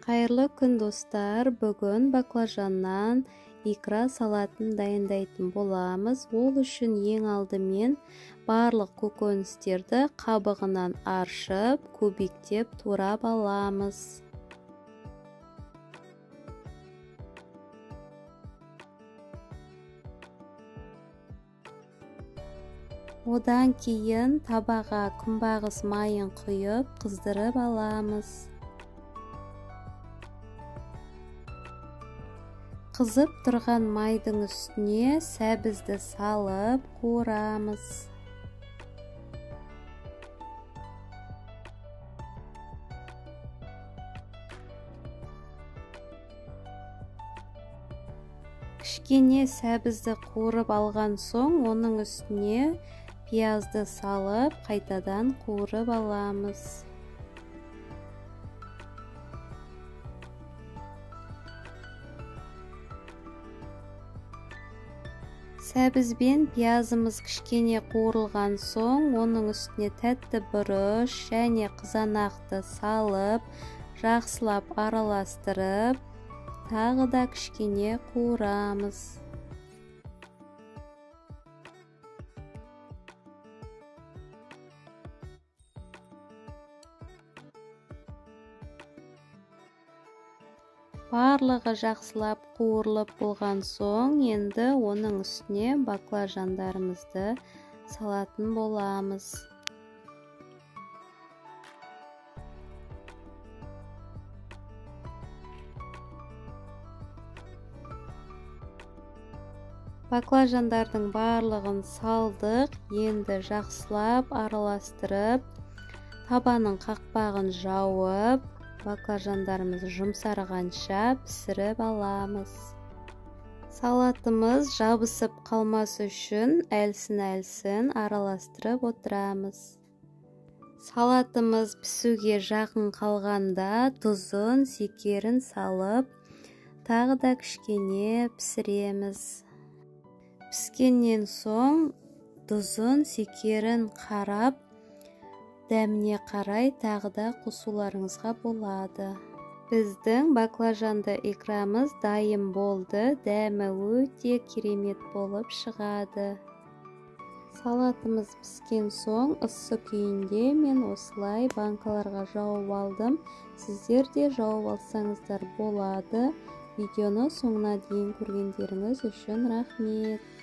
Қайырлы күн достар, бүгін баклажаннан икра салатын дайындайтын боламыз. Ол үшін ең алдымен барлық көкөністерді қабығынан аршып, көбіктеп турап аламыз. Одан кейін табаға күнбағыс майын құйып, қыздырып аламыз. Қызып тұрған майдың үстіне сәбізді салып қуырамыз. Кішкене сәбізді қуырып алған соң, оның үстіне пиязды салып, қайтадан қуырып аламыз. Сәбіз бен пиязымыз кішкене қуырылған соң, оның үстіне тәтті бұрыш және қызанақты салып, жақсылап араластырып, тағы да кішкене қуырамыз. Барлығы жақсылап қуырылып болған соң, енді оның үстіне баклажандарымызды салатын боламыз. Баклажандардың барлығын салдық, енді жақсылап араластырып, табаның қақпағын жауып, баклажандарымыз жұмсарғанша пісіріп аламыз. Салатымыз жабысып қалмас үшін әлсін-әлсін араластырып отырамыз. Салатымыз пісуге жақын қалғанда тұзын, секерін салып, тағы да кішкене пісіреміз. Піскеннен соң тұзын, секерін қарап, дәміне қарай тағы да қосуларыңызға болады. Біздің баклажанды икрамыз дайын болды, дәмі өте керемет болып шығады. Салатымыз піскен соң ыссы күйінде мен осылай банкаларға жауып алдым. Сіздер де жауып алсаңыздар болады. Видеоны соңына дейін көргендеріңіз үшін рахмет.